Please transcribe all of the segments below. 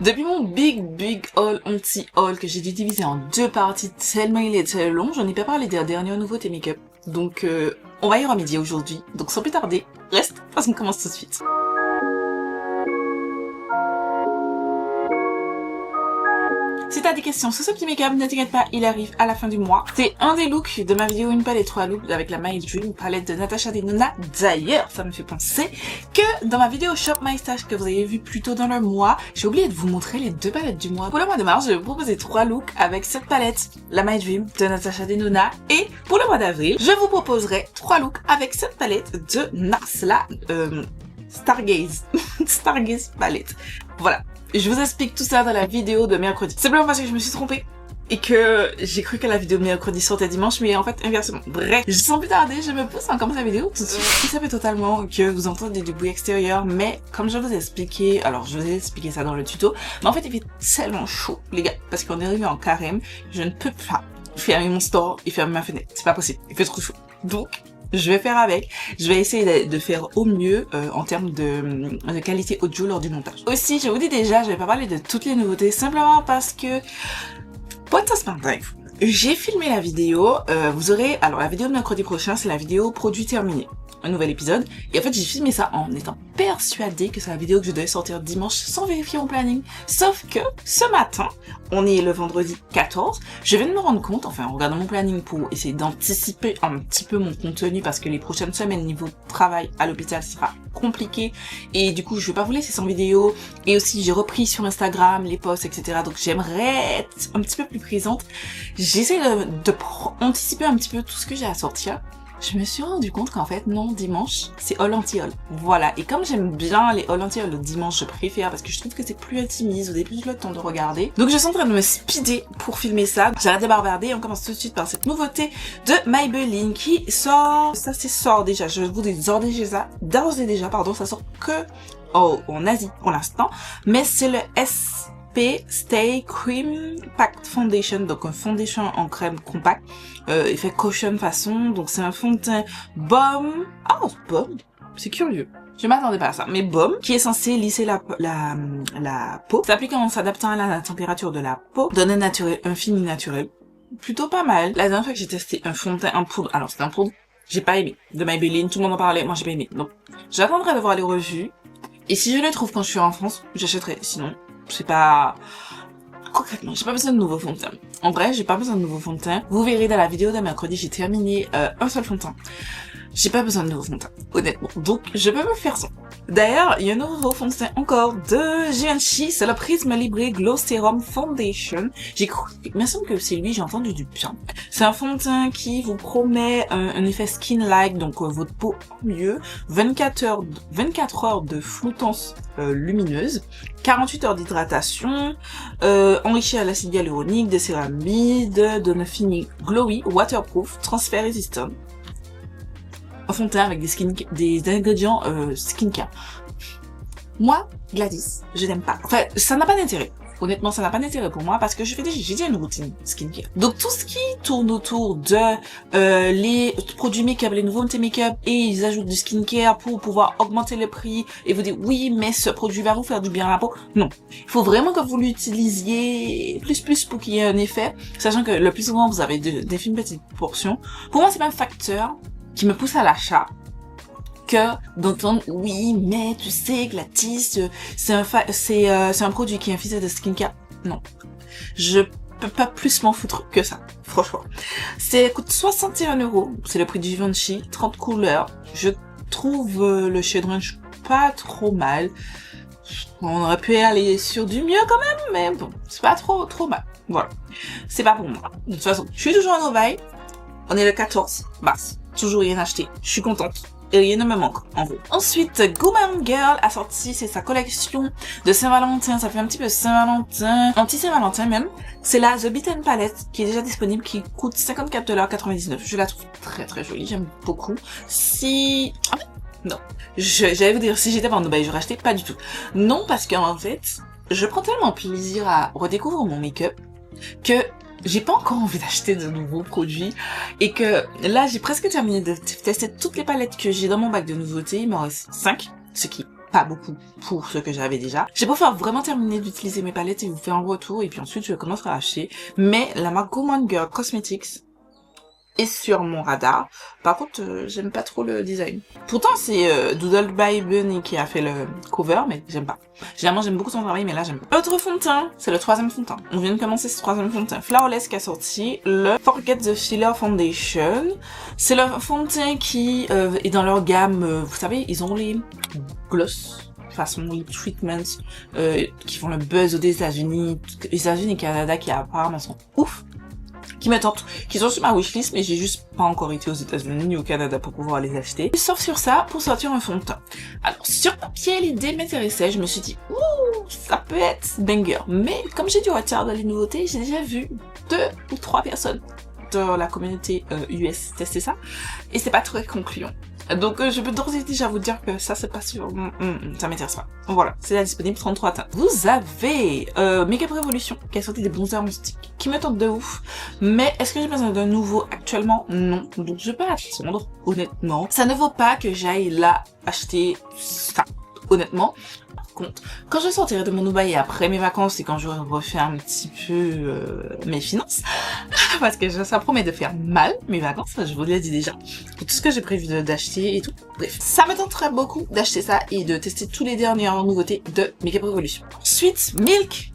Depuis mon big haul anti-haul que j'ai dû diviser en deux parties tellement il était long, j'en ai pas parlé des dernières nouveautés make-up. Donc on va y remédier aujourd'hui. Donc sans plus tarder, reste parce qu'on commence tout de suite. Si t'as des questions sur ce petit make-up, ne t'inquiète pas, il arrive à la fin du mois. C'est un des looks de ma vidéo une palette 3 looks avec la My Dream palette de Natasha Denona. D'ailleurs, ça me fait penser que dans ma vidéo Shop My Stash que vous avez vu plus tôt dans le mois, j'ai oublié de vous montrer les deux palettes du mois. Pour le mois de mars, je vais vous proposer 3 looks avec cette palette, la My Dream de Natasha Denona. Et pour le mois d'avril, je vous proposerai 3 looks avec cette palette de NARS, la Stargaze. Stargaze palette. Voilà. Je vous explique tout ça dans la vidéo de mercredi. Simplement parce que je me suis trompée et que j'ai cru que la vidéo de mercredi sortait dimanche, mais en fait inversement. Bref, sans plus tarder, je me pousse en commençant la vidéo tout de suite. Ça fait totalement que vous entendez du bruit extérieur, mais comme je vous ai expliqué, alors je vous ai expliqué ça dans le tuto, mais en fait il fait tellement chaud, les gars, parce qu'on est arrivé en carême, je ne peux pas fermer mon store et fermer ma fenêtre. C'est pas possible, il fait trop chaud. Donc, je vais faire avec. Je vais essayer de faire au mieux en termes de qualité audio lors du montage. Aussi, je vous dis déjà, je vais pas parler de toutes les nouveautés simplement parce que pour être transparent, j'ai filmé la vidéo. Vous aurez alors la vidéo de mercredi prochain, c'est la vidéo produit terminé. Un nouvel épisode. Et en fait, j'ai filmé ça en étant persuadée que c'est la vidéo que je devais sortir dimanche sans vérifier mon planning. Sauf que ce matin, on est le vendredi 14, je viens de me rendre compte, enfin en regardant mon planning pour essayer d'anticiper un petit peu mon contenu parce que les prochaines semaines niveau travail à l'hôpital sera compliqué et du coup je vais pas vous laisser sans vidéo et aussi j'ai repris sur Instagram les posts etc, donc j'aimerais être un petit peu plus présente. J'essaie de anticiper un petit peu tout ce que j'ai à sortir. Je me suis rendu compte qu'en fait, non, dimanche, c'est haul anti-haul. Voilà. Et comme j'aime bien les haul anti-haul le dimanche, je préfère parce que je trouve que c'est plus intimiste, vous avez plus le temps de regarder. Donc je suis en train de me speeder pour filmer ça. J'arrête de bavarder et on commence tout de suite par cette nouveauté de Maybelline qui sort, ça c'est sort déjà, je vous dis d'ores et déjà, ça sort que en Asie pour l'instant, mais c'est le SP Stay Cream Packed Foundation, donc un foundation en crème compact. Il fait caution façon, donc c'est un fond de teint baume. Ah, baume, c'est curieux. Je m'attendais pas à ça, mais baume, qui est censé lisser la peau. S'applique en s'adaptant à la température de la peau. Donne un fini naturel. Plutôt pas mal. La dernière fois que j'ai testé un fond de teint en poudre, alors c'était en poudre, j'ai pas aimé. De Maybelline, tout le monde en parlait, moi j'ai pas aimé. Donc, j'attendrai de voir les revues. Et si je les trouve quand je suis en France, j'achèterai. Sinon, c'est pas... Concrètement, j'ai pas besoin de nouveau fond de teint. En vrai, j'ai pas besoin de nouveau fond de teint. Vous verrez dans la vidéo de mercredi, j'ai terminé un seul fond de teint. J'ai pas besoin de nouveau fond de teint, honnêtement. Donc, je peux me faire ça. D'ailleurs, il y a un nouveau fond de teint encore de Givenchy, c'est le Prisme Libre Glow Serum Foundation. J'ai cru, il me semble que c'est lui, j'ai entendu du bien. C'est un fond de teint qui vous promet un effet skin-like, donc votre peau mieux, 24 heures de floutance lumineuse, 48 heures d'hydratation, enrichi à l'acide hyaluronique, de céramides, de fini glowy, waterproof, transfert résistant. Un fond de teint avec des ingrédients skincare. Moi, Gladys, je n'aime pas. Enfin, ça n'a pas d'intérêt. Honnêtement, ça n'a pas d'intérêt pour moi parce que j'ai déjà une routine skincare. Donc tout ce qui tourne autour de les produits make-up, les nouveautés make-up et ils ajoutent du skincare pour pouvoir augmenter le prix et vous dire oui mais ce produit va vous faire du bien à la peau. Non, il faut vraiment que vous l'utilisiez plus pour qu'il y ait un effet, sachant que le plus souvent vous avez des fines petites portions. Pour moi c'est pas un facteur qui me pousse à l'achat que d'entendre oui mais tu sais Gladys c'est un produit qui est infusé de skincare. Non, je peux pas plus m'en foutre que ça, franchement. Ça coûte 61 €, c'est le prix du Givenchy, 30 couleurs. Je trouve le shade range pas trop mal. On aurait pu aller sur du mieux quand même, mais bon, c'est pas trop mal. Voilà, c'est pas pour moi. De toute façon, je suis toujours en Novaï. On est le 14 mars. Toujours rien acheté. Je suis contente. Et rien ne me manque, en gros. Ensuite, Gourmand Girl a sorti, c'est sa collection de Saint-Valentin. Ça fait un petit peu Saint-Valentin, anti-Saint-Valentin même. C'est la The Beaten Palette, qui est déjà disponible, qui coûte 54,99 $. Je la trouve très très jolie, j'aime beaucoup. Si... Ah, non. J'allais vous dire, si j'étais pas en Dubaï, j'aurais acheté, pas du tout. Non, parce qu'en fait, je prends tellement plaisir à redécouvrir mon make-up que j'ai pas encore envie d'acheter de nouveaux produits et que là j'ai presque terminé de tester toutes les palettes que j'ai dans mon bac de nouveautés. Il m'en reste 5, ce qui pas beaucoup pour ce que j'avais déjà. J'ai préféré vraiment terminer d'utiliser mes palettes et vous faire un retour et puis ensuite je commencerai à acheter. Mais la marque Woman Girl Cosmetics est sur mon radar. Par contre, j'aime pas trop le design. Pourtant, c'est Doodle by Bunny qui a fait le cover, mais j'aime pas. Généralement, j'aime beaucoup son travail, mais là, j'aime pas. Autre fond de teint, c'est le 3e fond de teint. On vient de commencer ce 3e fond de teint Flawless qui a sorti le Forget the Filler Foundation. C'est le fond de teint qui est dans leur gamme, vous savez, ils ont les gloss façon lip treatments qui font le buzz aux États-Unis et Canada qui apparemment sont ouf, qui me tentent, qui sont sur ma wishlist, mais j'ai juste pas encore été aux États-Unis ni au Canada pour pouvoir les acheter. Sauf sur ça pour sortir un fond de teint. Alors sur papier l'idée m'intéressait, je me suis dit ouh ça peut être banger, mais comme j'ai du retard dans les nouveautés, j'ai déjà vu 2 ou 3 personnes de la communauté US tester ça et c'est pas très concluant. Donc je peux d'ores et déjà vous dire que ça c'est pas sûr, ça m'intéresse pas. Voilà, c'est là disponible 33 teintes. Vous avez Makeup Revolution qui a sorti des bronzers en stick qui me tentent de ouf, mais est-ce que j'ai besoin d'un nouveau actuellement? Non, donc je peux attendre, honnêtement. Ça ne vaut pas que j'aille là acheter ça, honnêtement. Par contre, quand je sortirai de mon Dubaï après mes vacances et quand j'aurai refait un petit peu mes finances, parce que ça promet de faire mal mes vacances, je vous l'ai dit déjà, pour tout ce que j'ai prévu d'acheter et tout. Bref, ça me tenterait beaucoup d'acheter ça et de tester tous les dernières nouveautés de Makeup Revolution. Ensuite, Milk.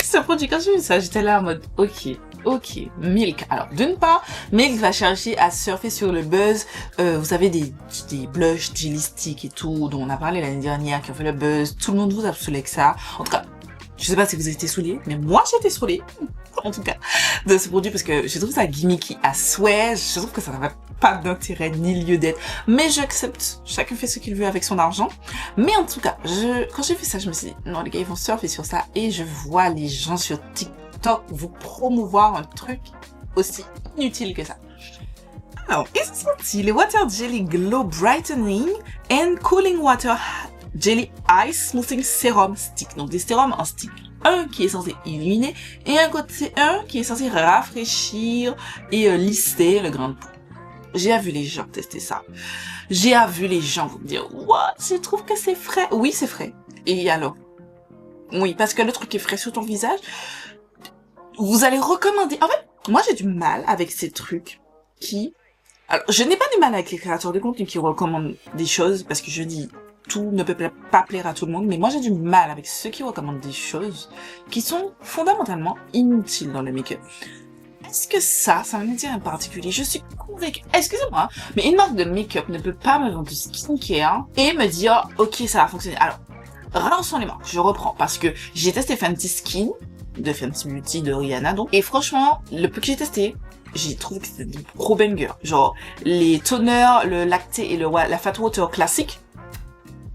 Ce produit, quand j'ai vu ça, j'étais là en mode ok, Milk. Alors, d'une part, Milk va chercher à surfer sur le buzz. Vous savez, des blush, jelly stick et tout, dont on a parlé l'année dernière, qui ont fait le buzz. Tout le monde vous a saoulé que ça. En tout cas, je sais pas si vous avez été saoulés, mais moi, j'ai été saoulée. En tout cas, de ce produit, parce que je trouve ça gimmicky à souhait. Je trouve que ça n'avait pas d'intérêt ni lieu d'être. Mais j'accepte. Chacun fait ce qu'il veut avec son argent. Mais en tout cas, quand j'ai vu ça, je me suis dit, non, les gars, ils vont surfer sur ça. Et je vois les gens sur TikTok vous promouvoir un truc aussi inutile que ça. Alors, ils sont sortis les Water Jelly Glow Brightening and Cooling Water Jelly Ice Smoothing Serum Stick. Donc, des sérums en stick. Un qui est censé illuminer et un qui est censé rafraîchir et lisser le grain de peau. J'ai vu les gens tester ça. J'ai vu les gens vous dire « What? Je trouve que c'est frais. » Oui, c'est frais. Et alors? Oui, parce que le truc est frais sur ton visage. Vous allez recommander... En fait, moi j'ai du mal avec ces trucs qui... Alors, je n'ai pas du mal avec les créateurs de contenu qui recommandent des choses parce que je dis tout ne peut pas plaire à tout le monde, mais moi j'ai du mal avec ceux qui recommandent des choses qui sont fondamentalement inutiles dans le make-up. Est-ce que ça m'intéresse en particulier? Je suis convaincue, excusez-moi, mais une marque de make-up ne peut pas me vendre du skincare et me dire ok ça va fonctionner. Alors, rares sont les marques, je reprends, parce que j'ai testé Fenty Skin, de Fenty Beauty, de Rihanna donc, et franchement, le peu que j'ai testé, j'ai trouvé que c'était des gros bangers. Genre, les toners, le lacté et la Fat Water classique,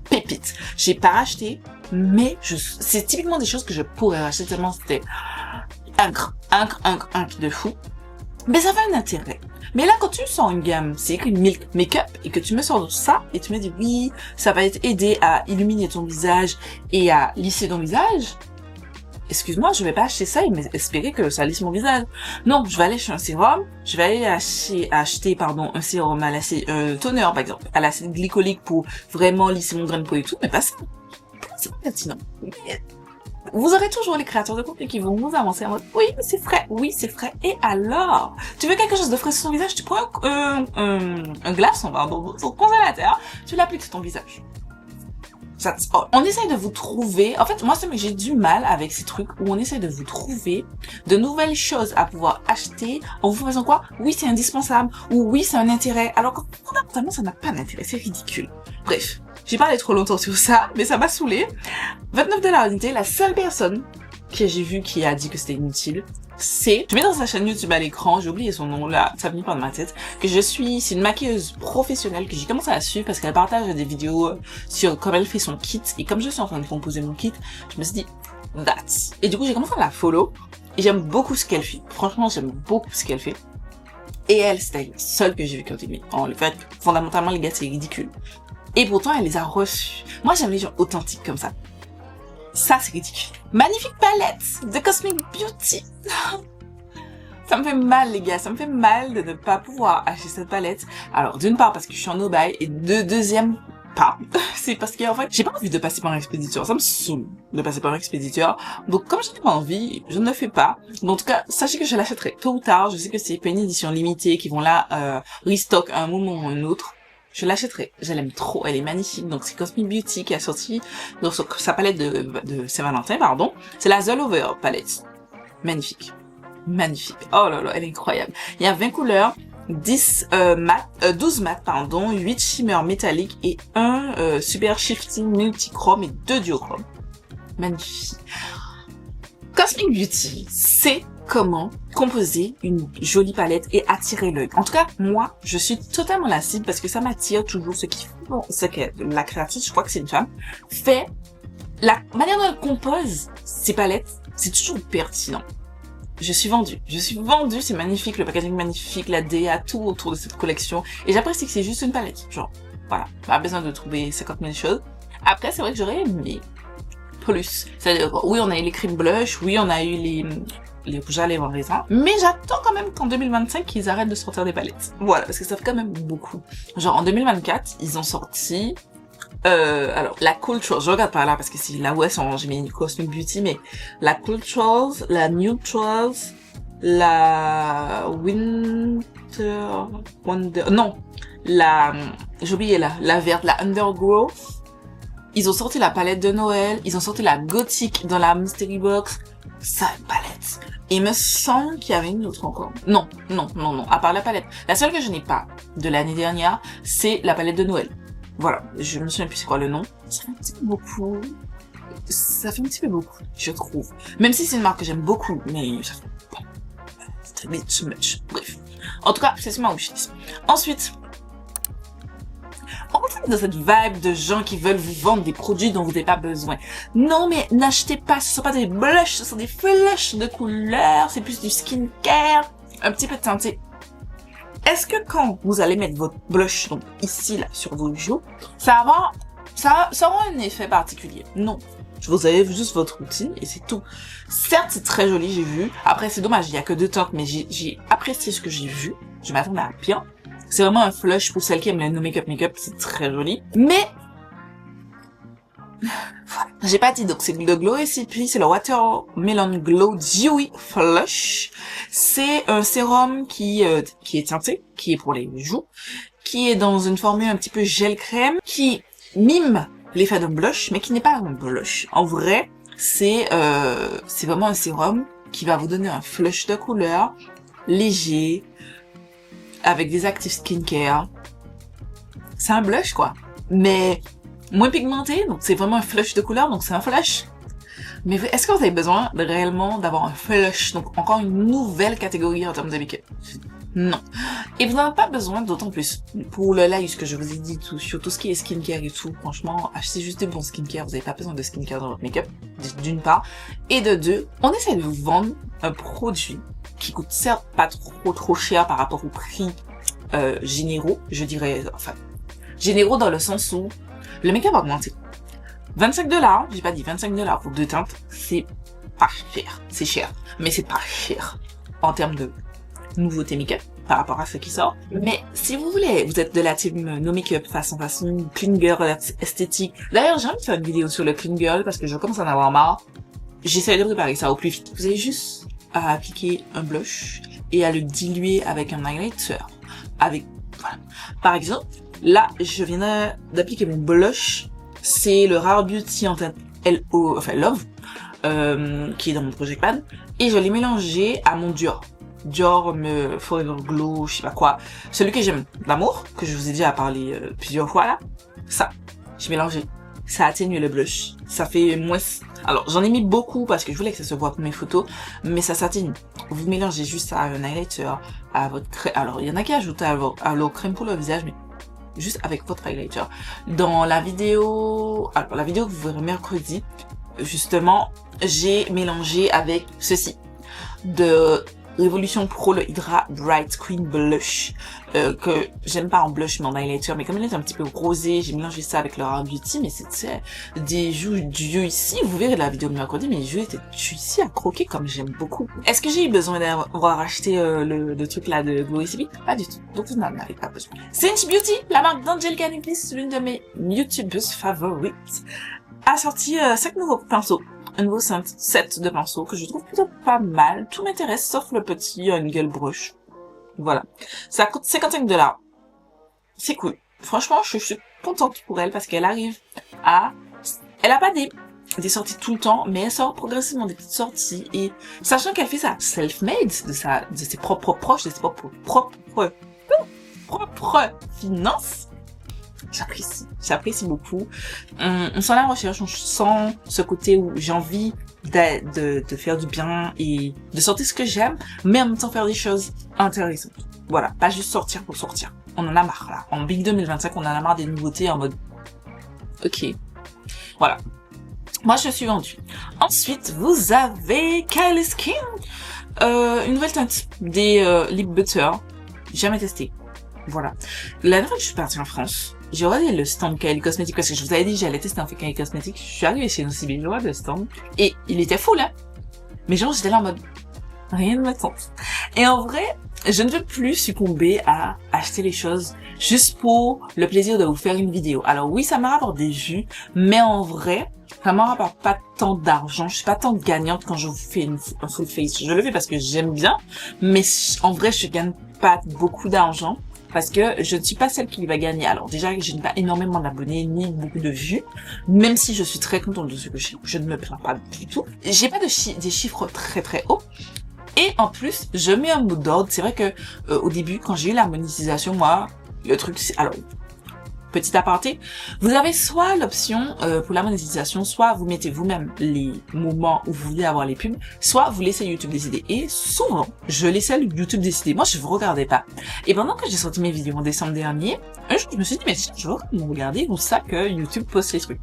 pépite. J'ai pas racheté, mais c'est typiquement des choses que je pourrais racheter tellement c'était un de fou. Mais ça fait un intérêt. Mais là, quand tu sors une gamme, c'est écrit Milk Makeup, et que tu me sors ça, et tu me dis oui, ça va t'aider à illuminer ton visage et à lisser ton visage, excuse-moi, je vais pas acheter ça et espérer que ça lisse mon visage. Non, je vais aller chez un sérum, je vais aller acheter un sérum à l'acide, toner par exemple, à l'acide glycolique pour vraiment lisser mon grain de peau et tout, mais pas ça. C'est pas pertinent. Vous aurez toujours les créateurs de contenu qui vont vous avancer en mode oui, mais c'est frais, oui, c'est frais. Et alors, tu veux quelque chose de frais sur ton visage, tu prends un glaçon, pardon, sur ton congélateur, tu l'appliques sur ton visage. On essaye de vous trouver, en fait, moi, j'ai du mal avec ces trucs où on essaye de vous trouver de nouvelles choses à pouvoir acheter en vous faisant quoi? Oui, c'est indispensable, ou oui, c'est un intérêt, alors que fondamentalement, ça n'a pas d'intérêt, c'est ridicule. Bref, j'ai parlé trop longtemps sur ça, mais ça m'a saoulé. 29$ l'unité, la seule personne que j'ai vue qui a dit que c'était inutile, je mets dans sa chaîne YouTube à l'écran, j'ai oublié son nom là, ça vient pas de ma tête, c'est une maquilleuse professionnelle que j'ai commencé à suivre parce qu'elle partage des vidéos sur comment elle fait son kit, et comme je suis en train de composer mon kit, je me suis dit, that's. Et du coup, j'ai commencé à la follow, et j'aime beaucoup ce qu'elle fait. Franchement, j'aime beaucoup ce qu'elle fait. Et elle, c'était la seule que j'ai vu continuer. En fait, fondamentalement, les gars, c'est ridicule. Et pourtant, elle les a reçus. Moi, j'aime les gens authentiques comme ça. Ça, c'est ridicule. Magnifique palette de Cosmic Beauty. Ça me fait mal, les gars. Ça me fait mal de ne pas pouvoir acheter cette palette. Alors, d'une part, parce que je suis en Dubaï. Et deuxième pas, c'est parce qu'en fait, j'ai pas envie de passer par un expéditeur. Ça me saoule de passer par un expéditeur. Donc, comme je n'ai pas envie, je ne le fais pas. Mais en tout cas, sachez que je l'achèterai tôt ou tard. Je sais que c'est pas une édition limitée qui vont là, restock à un moment ou un autre. Je l'achèterai. Je l'aime trop. Elle est magnifique. Donc, c'est Cosmic Beauty qui a sorti donc, sa palette de Saint-Valentin, pardon. C'est la The Lover palette. Magnifique. Magnifique. Oh là là, elle est incroyable. Il y a 20 couleurs. 12 mat, pardon, 8 shimmer métalliques et un super shifting multichrome et 2 duochrome. Magnifique. Cosmic Beauty, c'est comment composer une jolie palette et attirer l'œil. En tout cas, moi, je suis totalement la cible parce que ça m'attire toujours ce que la créatrice, je crois que c'est une femme, fait. La manière dont elle compose ses palettes, c'est toujours pertinent. Je suis vendue, c'est magnifique, le packaging magnifique, la DA, tout autour de cette collection. Et j'apprécie que c'est juste une palette, genre, voilà, pas besoin de trouver 50 000 choses. Après, c'est vrai que j'aurais aimé plus. C'est-à-dire, oui, on a eu les cream blush, oui, on a eu les rouges à lèvres en raisin, mais j'attends quand même qu'en 2025, qu'ils arrêtent de sortir des palettes. Voilà, parce que ça fait quand même beaucoup. Genre, en 2024, ils ont sorti... alors, la Culture, je regarde par là parce que c'est là où elles sont, j'ai mis Cosmic Beauty, mais la Culture, la Neutrals, la j'ai oublié la verte, la Undergrowth. Ils ont sorti la palette de Noël, ils ont sorti la Gothic dans la Mystery Box. Ça, palette. Et il me semble qu'il y avait une autre encore. Non, à part la palette. La seule que je n'ai pas de l'année dernière, c'est la palette de Noël. Voilà, je me souviens plus c'est quoi le nom. Ça fait un petit peu beaucoup. Ça fait un petit peu beaucoup, je trouve. Même si c'est une marque que j'aime beaucoup, mais ça fait... C'est a bit too much. Bref. En tout cas, c'est ma wishlist. Ensuite, on continue dans cette vibe de gens qui veulent vous vendre des produits dont vous n'avez pas besoin. Non, mais n'achetez pas, ce sont pas des blushs, ce sont des flashs de couleurs, c'est plus du skincare, un petit peu teinté. Est-ce que quand vous allez mettre votre blush, donc ici, là, sur vos joues, ça aura un effet particulier? Non. Vous avez juste votre routine et c'est tout. Certes, c'est très joli, j'ai vu. Après, c'est dommage, il y a que 2 teintes, mais j'ai apprécié ce que j'ai vu. Je m'attendais à pire. C'est vraiment un flush pour celles qui aiment les no make-up, c'est très joli. Mais, j'ai pas dit, donc c'est le Glow Recipe, c'est le Watermelon Glow Dewy Flush. C'est un sérum qui est teinté, qui est pour les joues, qui est dans une formule un petit peu gel crème, qui mime l'effet d'un blush, mais qui n'est pas un blush. En vrai, c'est vraiment un sérum qui va vous donner un flush de couleur, léger, avec des actifs skincare. C'est un blush, quoi. Mais moins pigmenté, donc c'est vraiment un flush de couleur, donc c'est un flush. Mais est-ce que vous avez besoin réellement d'avoir un flush, donc encore une nouvelle catégorie en termes de make-up? Non. Et vous n'en avez pas besoin d'autant plus. Pour le live, ce que je vous ai dit sur tout ce qui est skincare et tout, franchement, achetez juste des bons skincare, vous n'avez pas besoin de skincare dans votre make-up, d'une part. Et de deux, on essaie de vous vendre un produit qui coûte certes pas trop cher par rapport au prix généraux, je dirais, enfin, généraux dans le sens où le make-up a augmenté. 25$, j'ai pas dit 25$ pour 2 teintes, c'est pas cher. C'est cher, mais c'est pas cher en termes de nouveauté make-up par rapport à ce qui sort. Mais si vous voulez, vous êtes de la team no make-up façon clean girl esthétique. D'ailleurs, j'ai envie de faire une vidéo sur le clean girl parce que je commence à en avoir marre. J'essaie de préparer ça au plus vite. Vous avez juste à appliquer un blush et à le diluer avec un highlighter. Voilà. Par exemple, là, je viens d'appliquer mon blush. C'est le Rare Beauty en teinte Love, qui est dans mon Project Pan. Et je l'ai mélangé à mon Dior Forever Glow, je sais pas quoi. Celui que j'aime d'amour, que je vous ai déjà parlé plusieurs fois là. Ça, j'ai mélangé. Ça atténue le blush. Ça fait moins... Alors, j'en ai mis beaucoup parce que je voulais que ça se voit pour mes photos, mais ça s'atténue. Vous mélangez juste à un highlighter, à votre crème. Alors, il y en a qui ajoutent à leur crème pour le visage, mais juste avec votre highlighter. Dans la vidéo que vous verrez mercredi, justement, j'ai mélangé avec ceci. De Révolution Pro le Hydra Bright Queen Blush, que j'aime pas en blush mais en highlighter, mais comme il est un petit peu rosé, j'ai mélangé ça avec le Rare Beauty, mais c'était des joues juicy, vous verrez la vidéo de mercredi, mais les joues étaient juicy à croquer comme j'aime beaucoup. Est-ce que j'ai eu besoin d'avoir acheté le truc là de Glowy CB? Pas du tout, donc vous n'en avez pas besoin. Cinch Beauty, la marque d'Angelica Nicholas, l'une de mes youtubeuses favorites, a sorti 5 nouveaux pinceaux. Un nouveau set de pinceaux que je trouve plutôt pas mal. Tout m'intéresse sauf le petit Angle Brush. Voilà. Ça coûte 55$. C'est cool. Franchement, je suis contente pour elle parce qu'elle arrive à... Elle a pas des sorties tout le temps, mais elle sort progressivement des petites sorties et sachant qu'elle fait ça self-made de ses propres proches, de ses propres finances. J'apprécie beaucoup. On sent la recherche, on sent ce côté où j'ai envie de faire du bien et de sortir ce que j'aime, mais en même temps faire des choses intéressantes. Voilà, pas juste sortir pour sortir. On en a marre là. En Big 2025, on en a marre des nouveautés en mode... Ok. Voilà. Moi, je suis vendue. Ensuite, vous avez Kylie Skin. Une nouvelle teinte. Des Lip Butter. Jamais testé. Voilà. La dernière fois que je suis partie en France, j'ai regardé le stand Kylie Cosmetics parce que je vous avais dit que j'allais tester un fait Kylie Cosmetics. Je suis arrivée chez NoCB, je regarde le stand et il était full, hein. Mais genre, j'étais là en mode, rien ne me tente. Et en vrai, je ne veux plus succomber à acheter les choses juste pour le plaisir de vous faire une vidéo. Alors oui, ça me rapporte des vues, mais en vrai, ça me rapporte pas tant d'argent. Je suis pas tant gagnante quand je vous fais un full face. Je le fais parce que j'aime bien, mais en vrai, je gagne pas beaucoup d'argent. Parce que je ne suis pas celle qui va gagner. Alors déjà, je n'ai pas énormément d'abonnés ni beaucoup de vues, même si je suis très contente de ce que je ne me plains pas du tout. J'ai pas des chiffres très très hauts. Et en plus, je mets un mot d'ordre. C'est vrai que au début, quand j'ai eu la monétisation, moi, le truc, c'est... Alors, petit aparté, vous avez soit l'option pour la monétisation, soit vous mettez vous-même les moments où vous voulez avoir les pubs, soit vous laissez YouTube décider. Et souvent, je laissais YouTube décider. Moi, je vous regardais pas. Et pendant que j'ai sorti mes vidéos en décembre dernier, un jour, je me suis dit, mais je vais regarder où ça que YouTube poste les trucs.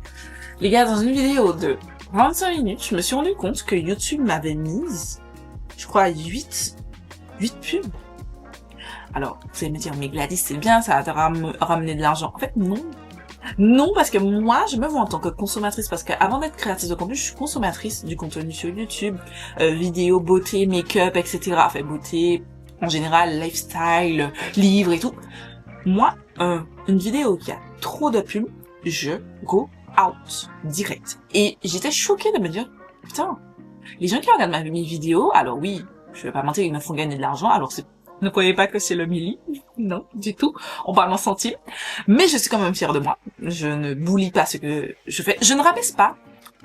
Les gars, dans une vidéo de 25 minutes, je me suis rendu compte que YouTube m'avait mise, je crois, 8 pubs. Alors, vous allez me dire, mais Gladys, c'est bien, ça va te ramener de l'argent. En fait, non. Non, parce que moi, je me vois en tant que consommatrice, parce qu'avant d'être créatrice de contenu, je suis consommatrice du contenu sur YouTube, vidéo, beauté, make-up, etc. Enfin, beauté, en général, lifestyle, livres et tout. Moi, une vidéo qui a trop de pubs, je go out, direct. Et j'étais choquée de me dire, putain, les gens qui regardent mes vidéos, alors oui, je vais pas mentir, ils me font gagner de l'argent, alors ne croyez pas que c'est le milli, non, du tout, on parle en centimes, mais je suis quand même fière de moi, je ne boulie pas ce que je fais, je ne rabaisse pas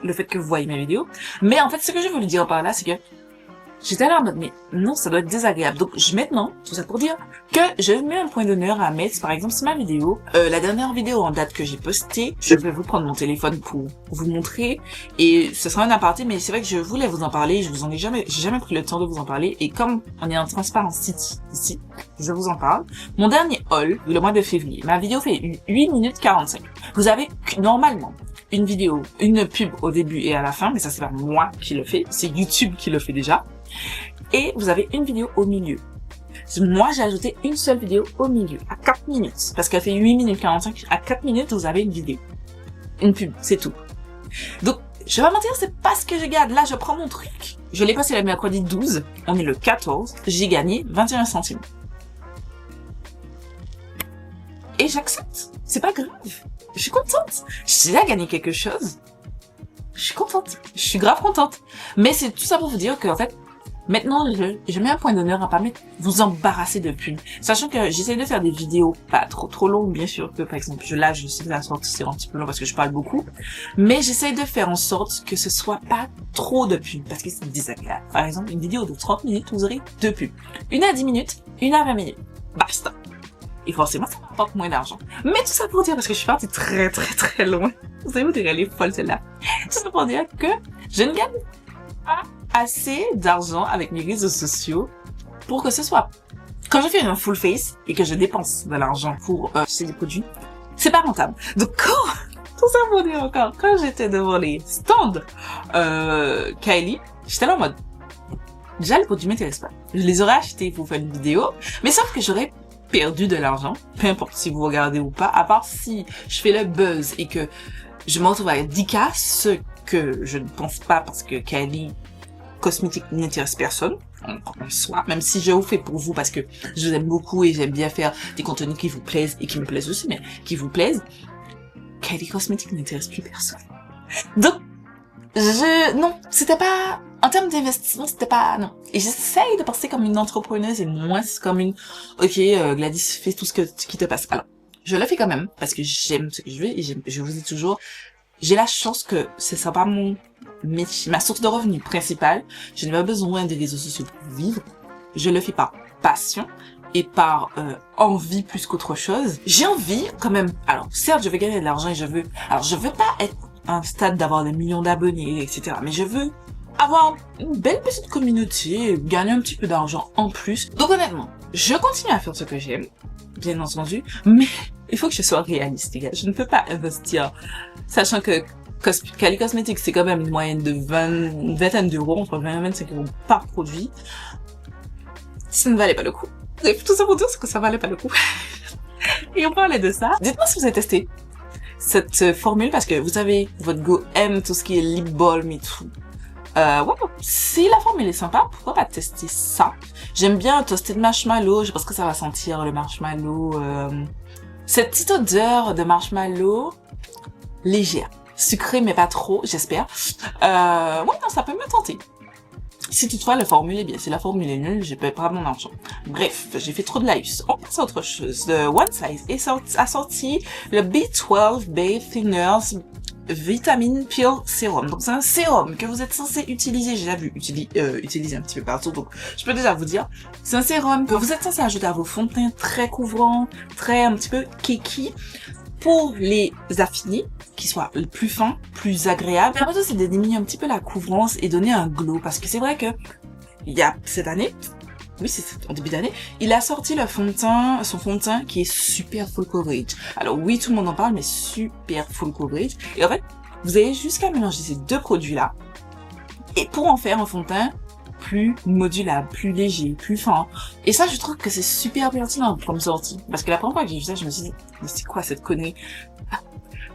le fait que vous voyez mes vidéos, mais en fait, ce que je veux vous dire par là, c'est que j'étais là en mode, mais non, ça doit être désagréable. Donc, maintenant, tout ça pour dire que je mets un point d'honneur à mettre, par exemple, c'est ma vidéo, la dernière vidéo en date que j'ai postée, je vais vous prendre mon téléphone pour vous montrer, et ce sera un aparté, mais c'est vrai que je voulais vous en parler, j'ai jamais pris le temps de vous en parler, et comme on est en transparence ici, je vous en parle. Mon dernier haul, le mois de février, ma vidéo fait 8 minutes 45. Vous avez, normalement, une vidéo, une pub au début et à la fin, mais ça c'est pas moi qui le fais, c'est YouTube qui le fait déjà. Et vous avez une vidéo au milieu. Moi, j'ai ajouté une seule vidéo au milieu, à 4 minutes. Parce qu'elle fait 8 minutes 45. À 4 minutes, vous avez une vidéo. Une pub, c'est tout. Donc, je vais pas mentir, c'est pas ce que je gagne. Là, je prends mon truc. Je l'ai passé le mercredi 12. On est le 14. J'ai gagné 21 centimes. Et j'accepte. C'est pas grave. Je suis contente. J'ai déjà gagné quelque chose. Je suis contente. Je suis grave contente. Mais c'est tout ça pour vous dire qu'en fait, maintenant, je mets un point d'honneur à pas vous embarrasser de pubs. Sachant que j'essaie de faire des vidéos pas trop longues, bien sûr, que par exemple, je sais que la sortie c'est un petit peu long parce que je parle beaucoup. Mais j'essaie de faire en sorte que ce soit pas trop de pubs parce que c'est désagréable. Par exemple, une vidéo de 30 minutes, vous aurez 2 pubs. Une à 10 minutes, une à 20 minutes. Basta. Et forcément, ça m'apporte moins d'argent. Mais tout ça pour dire, parce que je suis partie très loin. Vous savez, vous direz, elle est folle celle-là. Tout ça pour dire que je ne gagne pas assez d'argent avec mes réseaux sociaux pour que ce soit... Quand je fais un full face et que je dépense de l'argent pour acheter des produits, c'est pas rentable. Donc tout ça pour dire encore, quand j'étais devant les stands Kylie, j'étais là en mode, déjà les produits m'intéressent pas. Je les aurais achetés pour faire une vidéo, mais sauf que j'aurais perdu de l'argent, peu importe si vous regardez ou pas, à part si je fais le buzz et que je me retrouve à 10K, ce que je ne pense pas parce que Kylie Cosmétique n'intéresse personne, en soi, même si je vous fais pour vous parce que je vous aime beaucoup et j'aime bien faire des contenus qui vous plaisent et qui me plaisent aussi, mais qui vous plaisent, Kylie Cosmétique n'intéresse plus personne. Donc, non, c'était pas, en termes d'investissement, c'était pas, non. Et j'essaye de penser comme une entrepreneuse et moins comme une, ok, Gladys, fais tout ce qui te passe. Alors, je le fais quand même, parce que j'aime ce que je veux et je vous dis toujours, j'ai la chance que ce sera pas mon métier, ma source de revenus principale. Je n'ai pas besoin des réseaux sociaux pour vivre. Je le fais par passion et par envie plus qu'autre chose. J'ai envie quand même, alors certes je veux gagner de l'argent et je veux pas être à un stade d'avoir des millions d'abonnés, etc. Mais je veux avoir une belle petite communauté, gagner un petit peu d'argent en plus. Donc honnêtement, je continue à faire ce que j'aime, bien entendu, mais il faut que je sois réaliste, les gars. Je ne peux pas investir, sachant que Kylie Cosmétique, c'est quand même une moyenne de une vingtaine d'euros, entre 20 et 25 euros par produit. Ça ne valait pas le coup. Et tout ça pour dire que ça valait pas le coup. Et on parlait de ça. Dites-moi si vous avez testé cette formule, parce que vous savez, votre go aime tout ce qui est lip balm et tout. Ouais, si la formule est sympa, pourquoi pas tester ça? J'aime bien toasté de marshmallow, je pense que ça va sentir le marshmallow, cette petite odeur de marshmallow légère. Sucré mais pas trop, j'espère. Ouais, non, ça peut me tenter. Si toutefois la formule est bien, si la formule est nulle, j'ai pas mon argent. Bref, j'ai fait trop de lives. On passe à autre chose. One Size a sorti le B12 Bay Thinners Vitamin Peel Serum. Donc c'est un sérum que vous êtes censé utiliser, j'ai déjà vu utiliser un petit peu partout, donc je peux déjà vous dire, c'est un sérum que vous êtes censé ajouter à vos fonds de teint très couvrants, très un petit peu kiki, pour les affiner, qui soient plus fins, plus agréables. Et après c'est de diminuer un petit peu la couvrance et donner un glow, parce que c'est vrai que il y a cette année, oui c'est en début d'année, il a sorti son fond de teint qui est super full coverage. Alors oui, tout le monde en parle, mais super full coverage. Et en fait, vous avez jusqu'à mélanger ces deux produits-là, et pour en faire un fond de teint plus modulable, plus léger, plus fin. Et ça, je trouve que c'est super pertinent comme sortie. Parce que la première fois que j'ai vu ça, je me suis dit, mais c'est quoi cette connerie?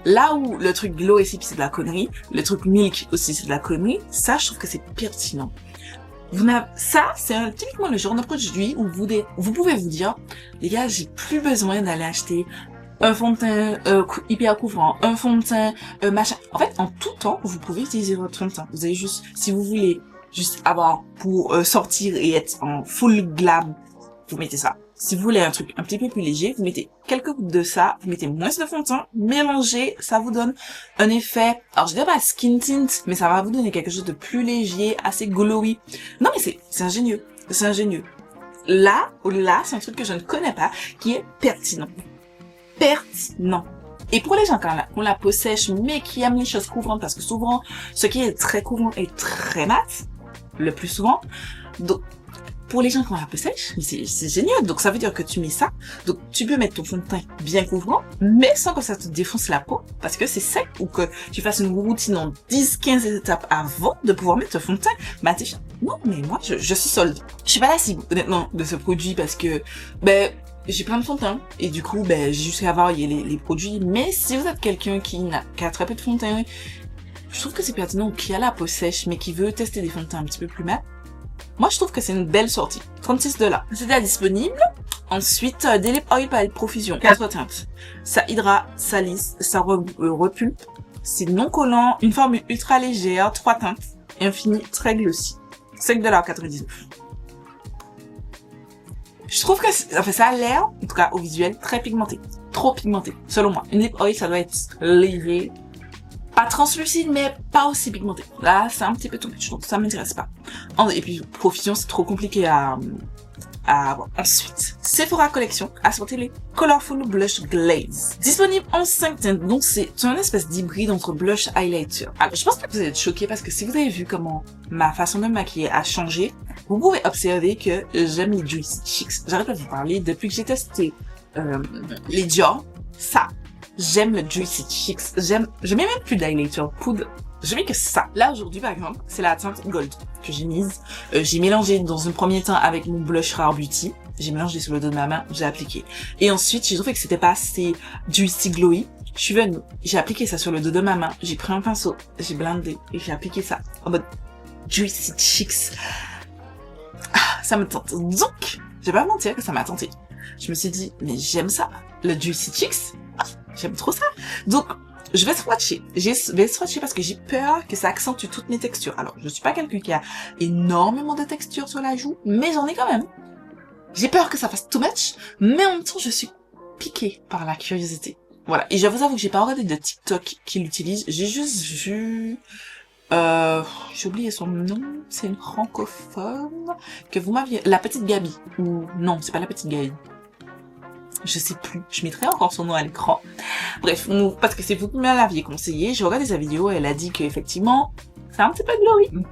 Là où le truc Glow ici, c'est de la connerie, le truc Milk aussi, c'est de la connerie, ça, je trouve que c'est pertinent. Ça, c'est typiquement le genre de produit où vous pouvez vous dire, les gars, j'ai plus besoin d'aller acheter un fond de teint hyper couvrant, un fond de teint machin. En fait, en tout temps, vous pouvez utiliser votre fond de teint. Vous avez juste, si vous voulez juste avoir pour sortir et être en full glam, vous mettez ça. Si vous voulez un truc un petit peu plus léger, vous mettez quelques gouttes de ça, vous mettez moins de fond de teint, mélangez, ça vous donne un effet, alors je dirais pas skin tint, mais ça va vous donner quelque chose de plus léger, assez glowy. Non mais c'est ingénieux, c'est ingénieux. Là, c'est un truc que je ne connais pas, qui est pertinent. Pertinent. Et pour les gens qui ont la peau sèche, mais qui aiment les choses couvrantes, parce que souvent, ce qui est très couvrant est très mat, le plus souvent. Donc, pour les gens qui ont la peau sèche, c'est génial. Donc, ça veut dire que tu mets ça. Donc, tu peux mettre ton fond de teint bien couvrant, mais sans que ça te défonce la peau, parce que c'est sec, ou que tu fasses une routine en 10-15 étapes avant de pouvoir mettre ton fond de teint. Bah, t'es non, mais moi, je suis solde. Je suis pas la cible, honnêtement, de ce produit, parce que, j'ai plein de fond de teint, et du coup, j'ai juste à avoir les produits. Mais si vous êtes quelqu'un qui a très peu de fond de teint, je trouve que c'est pertinent, qui a la peau sèche, mais qui veut tester des fonds de teint un petit peu plus mat. Moi, je trouve que c'est une belle sortie. $36. C'est déjà disponible. Ensuite, des lip oil palette profusion. 4 teintes. Ça hydrate, ça lisse, ça repulpe. C'est non collant, une formule ultra légère, 3 teintes. Et un fini très glossy. $5,99. Je trouve que ça a l'air, en tout cas au visuel, très pigmenté. Trop pigmenté, selon moi. Une lip oil, ça doit être léger. Pas translucide, mais pas aussi pigmenté. Là, c'est un petit peu tout much, donc ça m'intéresse pas. Et puis, profusion, c'est trop compliqué à avoir. Ensuite, Sephora Collection a sorti les Colorful Blush Glaze. Disponible en 5 teintes, donc c'est un espèce d'hybride entre blush highlighter. Alors, je pense que vous allez être choqués parce que si vous avez vu comment ma façon de me maquiller a changé, vous pouvez observer que j'aime les Juicy Chicks. J'arrête de vous parler depuis que j'ai testé les Dior. Ça, j'aime le Juicy Chicks. Je mets même plus d'highlighter poudre. Je mets que ça. Là, aujourd'hui, par exemple, c'est la teinte Gold que j'ai mise. J'ai mélangé dans un premier temps avec mon blush Rare Beauty. J'ai mélangé sur le dos de ma main, j'ai appliqué. Et ensuite, j'ai trouvé que c'était pas assez juicy glowy. Je suis venue, j'ai appliqué ça sur le dos de ma main. J'ai pris un pinceau, j'ai blendé et j'ai appliqué ça en mode juicy cheeks. Ah, ça me tente. Donc, je vais pas mentir que ça m'a tenté. Je me suis dit, mais j'aime ça. Le juicy cheeks, j'aime trop ça. Donc, je vais swatcher. Je vais swatcher parce que j'ai peur que ça accentue toutes mes textures. Alors, je suis pas quelqu'un qui a énormément de texture sur la joue, mais j'en ai quand même. J'ai peur que ça fasse too much, mais en même temps, je suis piquée par la curiosité. Voilà. Et je vous avoue que j'ai pas regardé de TikTok qui l'utilise. J'ai juste vu, j'ai oublié son nom. C'est une francophone que vous m'aviez, la petite Gabi. Ou, non, c'est pas la petite Gabi. Je sais plus. Je mettrai encore son nom à l'écran. Bref, parce que c'est vous qui me l'aviez conseillé. J'ai regardé sa vidéo et elle a dit qu'effectivement, c'est un petit peu glowy.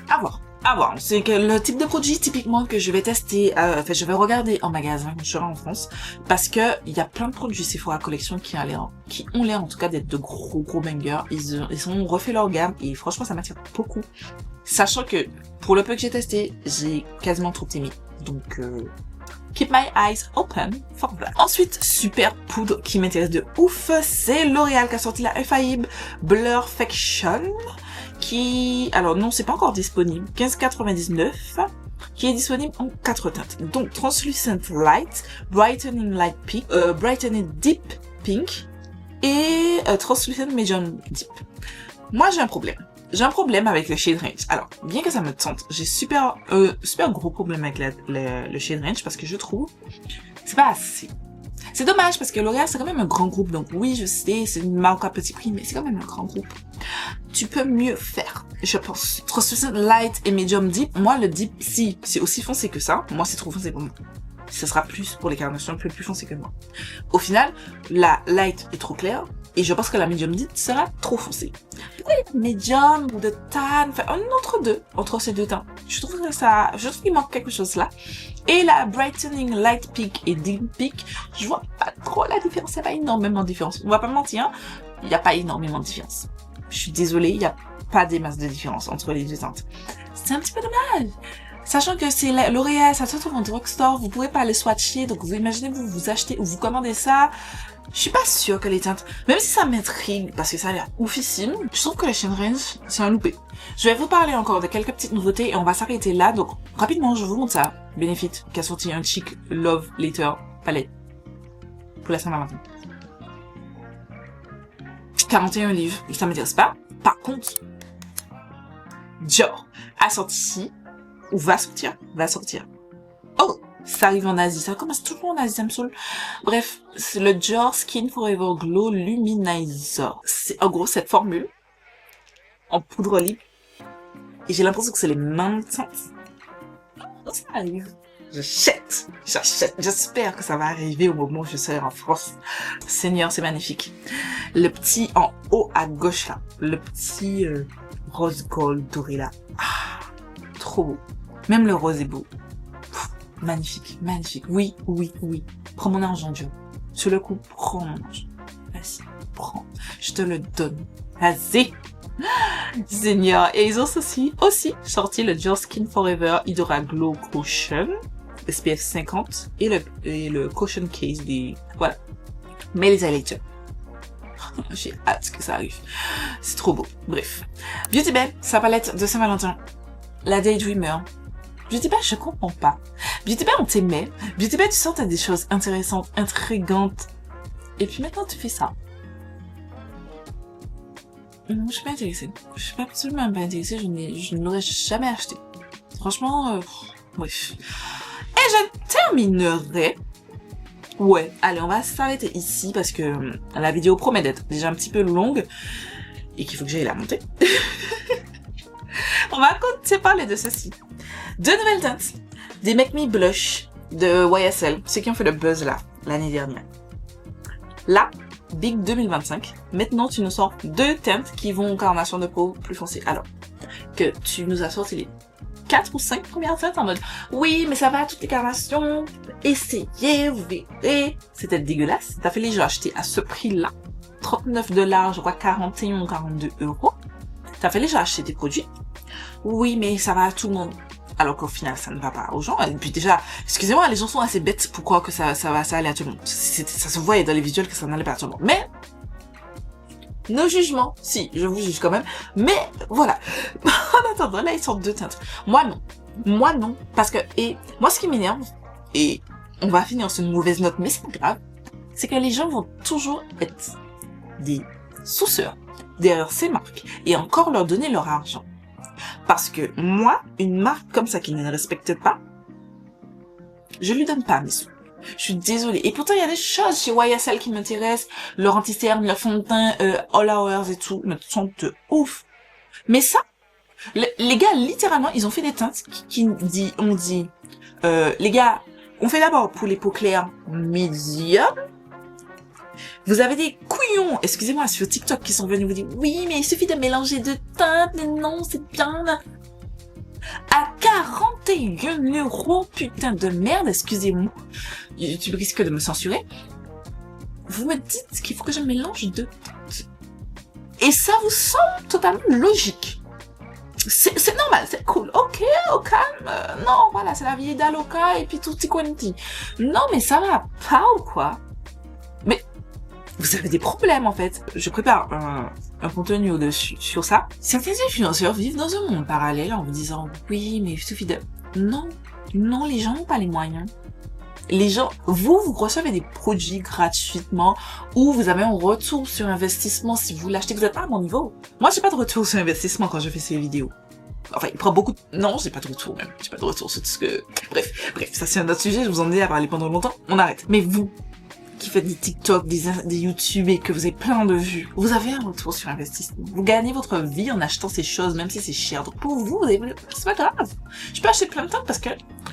À voir. À voir. C'est que le type de produit typiquement que je vais tester, je vais regarder en magasin quand je serai en France, parce que il y a plein de produits Sephora Collection qui ont l'air en tout cas d'être de gros bangers. Ils ont refait leur gamme et franchement ça m'attire beaucoup. Sachant que pour le peu que j'ai testé, j'ai quasiment tout aimé. Donc keep my eyes open for that. Ensuite, super poudre qui m'intéresse de ouf, c'est L'Oréal qui a sorti la Infaillible Blurfaction, qui, alors non, c'est pas encore disponible, 15,99, qui est disponible en 4 teintes. Donc, Translucent Light, Brightening Light Pink, Brightening Deep Pink, et Translucent Medium Deep. Moi, j'ai un problème. J'ai un problème avec le shade range. Alors, bien que ça me tente, j'ai super gros problème avec le shade range parce que je trouve c'est pas assez. C'est dommage parce que L'Oréal c'est quand même un grand groupe, donc oui je sais c'est une marque à petit prix mais c'est quand même un grand groupe. Tu peux mieux faire, je pense. Translucent Light et Medium Deep, moi le Deep si c'est aussi foncé que ça, moi c'est trop foncé pour moi. Ce sera plus pour les carnations plus foncé que moi. Au final, la Light est trop claire. Et je pense que la medium deep sera trop foncée. Oui, medium ou de tan, enfin un entre-deux, entre ces deux teints. Je trouve qu'il manque quelque chose là. Et la brightening light peak et deep peak, je vois pas trop la différence, il n'y a pas énormément de différence. On va pas mentir, hein, il n'y a pas énormément de différence. Je suis désolée, il n'y a pas des masses de différence entre les deux teintes. C'est un petit peu dommage. Sachant que c'est L'Oréal, ça se trouve en drugstore, vous pouvez pas le swatcher, donc vous imaginez vous achetez ou vous commandez ça. Je suis pas sûre que les teintes, même si ça m'intrigue, parce que ça a l'air oufissime, je trouve que le shade range, c'est un loupé. Je vais vous parler encore de quelques petites nouveautés et on va s'arrêter là, donc rapidement, je vous montre ça. Benefit, qui a sorti un chic Love Letter palette pour la Saint-Valentin. 41 livres, ça m'intéresse pas. Par contre, Dior a sorti, ou va sortir. Oh! Ça arrive en Asie, ça commence toujours en Asie, ça me saoule. Bref, c'est le Dior Skin Forever Glow Luminizer. C'est en gros cette formule en poudre libre. Et j'ai l'impression que c'est les mêmes teintes. Oh, ça arrive. J'achète. J'espère que ça va arriver au moment où je serai en France. Seigneur, c'est magnifique. Le petit en haut à gauche là. Le petit rose gold doré là. Ah, trop beau. Même le rose est beau. Magnifique, magnifique. Oui. Prends mon argent, Dieu. Sur le coup, prends mon argent. Vas-y, prends. Je te le donne. Vas-y. Seigneur. Et ils ont aussi sorti le Dior Skin Forever Hydra Glow Cushion SPF 50 et le Cushion Case voilà. Mais les highlighters. J'ai hâte que ça arrive. C'est trop beau. Bref. Beauty Bay, sa palette de Saint-Valentin. La Daydreamer. Beauty Bay, je comprends pas. Beauty Bay, on t'aimait. Beauty Bay, tu sens t'as des choses intéressantes, intrigantes. Et puis maintenant, tu fais ça. Non, je suis pas intéressée. Je suis absolument pas intéressée. Je ne l'aurais jamais acheté. Franchement, bref. Et je terminerai. Ouais, allez, on va s'arrêter ici parce que la vidéo promet d'être déjà un petit peu longue et qu'il faut que j'aille la monter. On va continuer parler de ceci. 2 nouvelles teintes. Des Make Me Blush de YSL. Ceux qui ont fait le buzz là, l'année dernière. Là, Big 2025. Maintenant, tu nous sors 2 teintes qui vont aux carnations de peau plus foncées. Alors, que tu nous as sorti les 4 ou 5 premières teintes en mode oui, mais ça va, toutes les carnations. Essayez, vous verrez. C'était dégueulasse. T'as fait les gens acheter à ce prix-là. $39, je crois 41 ou 42 €. t'as fait déjà acheter des produits. Oui, mais ça va à tout le monde. Alors qu'au final, ça ne va pas aux gens. Et puis déjà, excusez-moi, les gens sont assez bêtes pour croire que ça allait à tout le monde. Ça se voyait dans les visuels que ça n'allait pas à tout le monde. Mais, nos jugements, si, je vous juge quand même. Mais, voilà. En attendant, là, ils sont deux teintes. Moi, non. Moi, non. Parce que, et, moi, ce qui m'énerve, et on va finir sur une mauvaise note, mais c'est pas grave, c'est que les gens vont toujours être des souceurs derrière ces marques et encore leur donner leur argent. Parce que moi, une marque comme ça qui ne respecte pas, je lui donne pas mes sous. Je suis désolée. Et pourtant, il y a des choses chez YSL qui m'intéressent. Leur anti-cerne, leur fond de teint, All Hours et tout, me sont de ouf. Mais ça, les gars, littéralement, ils ont fait des teintes on dit, les gars, on fait d'abord pour les peaux claires medium. Vous avez des couillons, excusez-moi, sur TikTok qui sont venus vous dire « Oui, mais il suffit de mélanger deux teintes, mais non, c'est bien... » À 41 €, putain de merde, excusez-moi, tu risques de me censurer. Vous me dites qu'il faut que je mélange deux teintes. Et ça vous semble totalement logique. C'est normal, c'est cool. Ok, au calme. Non, voilà, c'est la vieille d'Aloca et puis tutti quanti. Non, mais ça va pas ou quoi? Mais vous avez des problèmes en fait. Je prépare un contenu au-dessus sur ça. Certains influenceurs vivent dans un monde parallèle en vous disant oui, mais il suffit de... Non, non, les gens n'ont pas les moyens. Les gens, vous recevez des produits gratuitement ou vous avez un retour sur investissement si vous l'achetez. Vous n'êtes pas à mon niveau. Moi, j'ai pas de retour sur investissement quand je fais ces vidéos. Enfin, il prend beaucoup de... Non, j'ai pas de retour même. J'ai pas de retour sur tout ce que... Bref, ça c'est un autre sujet. Je vous en ai à parler pendant longtemps. On arrête. Mais vous, qui faites des TikTok, des YouTube et que vous avez plein de vues, vous avez un retour sur investissement. Vous gagnez votre vie en achetant ces choses, même si c'est cher. Donc pour vous, c'est pas grave. Je peux acheter plein de temps parce que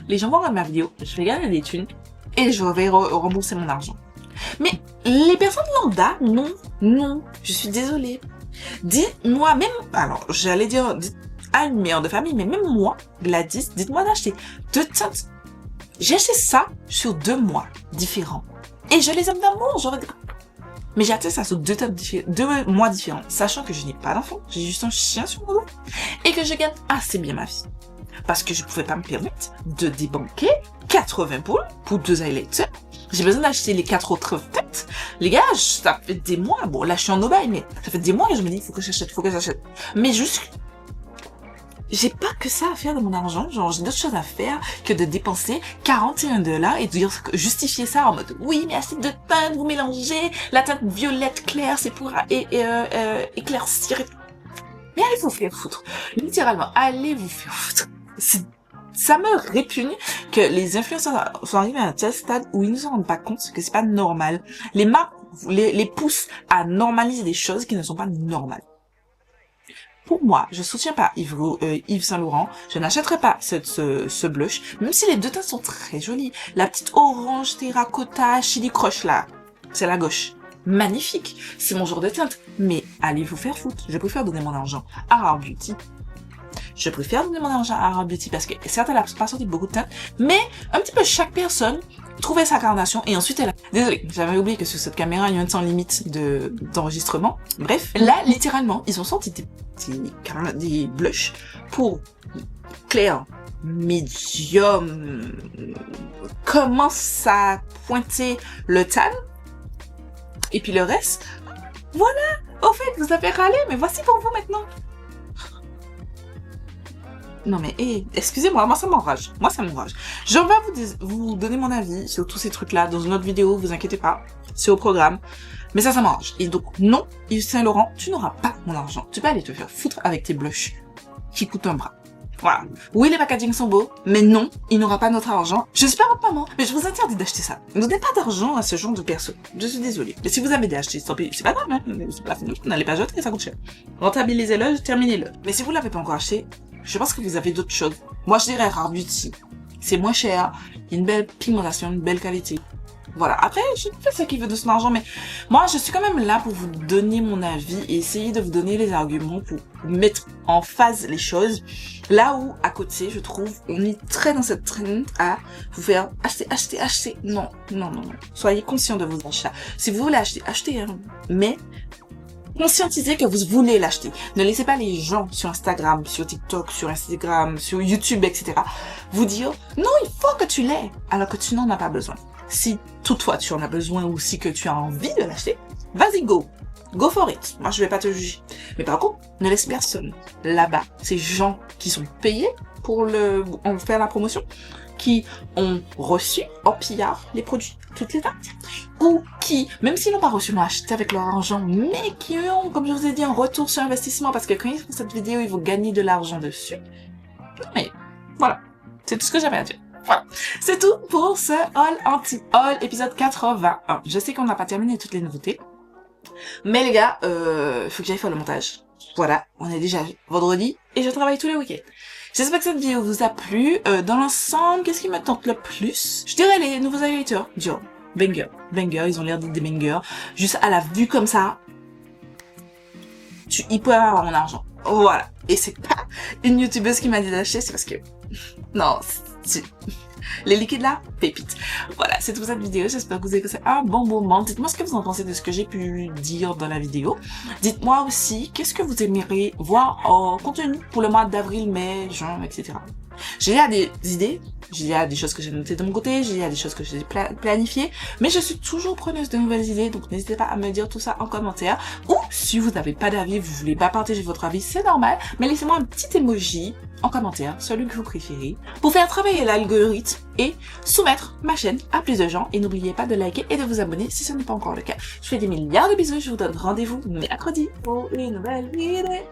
les gens vont regarder ma vidéo, je vais gagner des thunes et je vais rembourser mon argent. Mais les personnes lambda, non, je suis désolée. Dites-moi même, alors j'allais dire à une mère de famille, mais même moi, Gladys, dites-moi d'acheter deux teintes. J'ai acheté ça sur 2 mois différents. Et je les aime d'amour, j'aurais dit... Mais j'ai acheté ça sur 2 mois différents, sachant que je n'ai pas d'enfant, j'ai juste un chien sur mon dos, et que je gagne assez bien ma vie. Parce que je pouvais pas me permettre de débanquer 80 poules pour 2 highlighters. J'ai besoin d'acheter les 4 autres têtes. Les gars, ça fait des mois, bon là je suis en no-buy, mais ça fait des mois que je me dis, faut que j'achète. Mais juste... J'ai pas que ça à faire de mon argent, genre j'ai d'autres choses à faire que de dépenser 41 $ et de justifier ça en mode oui mais assez de teinte, vous mélangez, la teinte violette claire c'est pour éclaircir. Mais allez vous faire foutre, littéralement, allez vous faire foutre. Ça me répugne que les influenceurs sont arrivés à un tel stade où ils ne se rendent pas compte que c'est pas normal. Les marques les poussent à normaliser des choses qui ne sont pas normales. Pour moi, je soutiens pas Yves Saint Laurent. Je n'achèterai pas ce blush, même si les deux teintes sont très jolies. La petite orange terracotta chili crush là, c'est la gauche. Magnifique, c'est mon genre de teinte. Mais allez vous faire foutre. Je préfère donner mon argent à Rare Beauty. Je préfère donner mon argent à Rare Beauty parce que certes, elle n'a pas sorti beaucoup de teintes, mais un petit peu chaque personne trouvait sa carnation et ensuite elle a... Désolée, j'avais oublié que sur cette caméra, il y a un temps limite d'enregistrement. Bref, là, littéralement, ils ont sorti des blushs pour clair, médium, commence à pointer le tan, et puis le reste, voilà, au fait, vous avez râlé, mais voici pour vous maintenant. Non mais, excusez-moi, moi ça m'enrage. Je vais vous donner mon avis sur tous ces trucs-là dans une autre vidéo, vous inquiétez pas, c'est au programme. Mais ça m'enrage. Et donc, non, Yves Saint Laurent, tu n'auras pas mon argent. Tu peux aller te faire foutre avec tes blushs qui coûtent un bras. Voilà. Oui, les packagings sont beaux, mais non, il n'aura pas notre argent. Je suis pas votre maman, mais je vous interdis d'acheter ça. Ne donnez pas d'argent à ce genre de personnes. Je suis désolée. Et si vous avez d'acheter, c'est pas grave, hein. C'est pas la fin, n'allez pas jeter, ça coûte cher. Rentabilisez-le, terminez-le. Mais si vous l'avez pas encore acheté, je pense que vous avez d'autres choses. Moi, je dirais Rare Beauty. C'est moins cher, il y a une belle pigmentation, une belle qualité. Voilà. Après, je fais ce qu'il veut de son argent, mais moi, je suis quand même là pour vous donner mon avis et essayer de vous donner les arguments pour mettre en phase les choses. Là où, à côté, je trouve, on est très dans cette traîne à vous faire acheter. Non. Soyez conscient de vos achats. Si vous voulez acheter, achetez, hein. Mais Conscientisez que vous voulez l'acheter. Ne laissez pas les gens sur Instagram, sur TikTok, sur YouTube, etc. vous dire « Non, il faut que tu l'aies !» alors que tu n'en as pas besoin. Si toutefois tu en as besoin ou si que tu as envie de l'acheter, vas-y, go! Go for it. Moi, je vais pas te juger. Mais par contre, ne laisse personne là-bas, ces gens qui sont payés pour en faire la promotion, qui ont reçu en pillard les produits, toutes les dates, ou qui, même s'ils n'ont pas reçu, l'ont acheté avec leur argent, mais qui ont, comme je vous ai dit, un retour sur investissement, parce que quand ils font cette vidéo, ils vont gagner de l'argent dessus. Mais voilà, c'est tout ce que j'avais à dire. Voilà, c'est tout pour ce haul anti-haul épisode 81. Je sais qu'on n'a pas terminé toutes les nouveautés, mais les gars, faut que j'aille faire le montage. Voilà, on est déjà vendredi et je travaille tous les week-ends. J'espère que cette vidéo vous a plu. Dans l'ensemble, qu'est-ce qui me tente le plus? Je dirais les nouveaux highlighters. Dio, banger, ils ont l'air d'être des bangers. Juste à la vue comme ça, il peut avoir mon argent. Voilà. Et c'est pas une youtubeuse qui m'a dit d'acheter, c'est parce que... Non, les liquides là, pépites. Voilà, c'est tout pour cette vidéo. J'espère que vous avez passé un bon moment. Dites-moi ce que vous en pensez de ce que j'ai pu dire dans la vidéo. Dites-moi aussi, qu'est-ce que vous aimeriez voir en contenu pour le mois d'avril, mai, juin, etc. J'ai déjà des idées, j'ai déjà des choses que j'ai notées de mon côté, j'ai déjà des choses que j'ai planifiées, mais je suis toujours preneuse de nouvelles idées, donc n'hésitez pas à me dire tout ça en commentaire. Ou si vous n'avez pas d'avis, vous voulez pas partager votre avis, c'est normal, mais laissez-moi un petit emoji en commentaire, celui que vous préférez, pour faire travailler l'algorithme et soumettre ma chaîne à plus de gens. Et n'oubliez pas de liker et de vous abonner si ce n'est pas encore le cas. Je fais des milliards de bisous, je vous donne rendez-vous mercredi pour une nouvelle vidéo.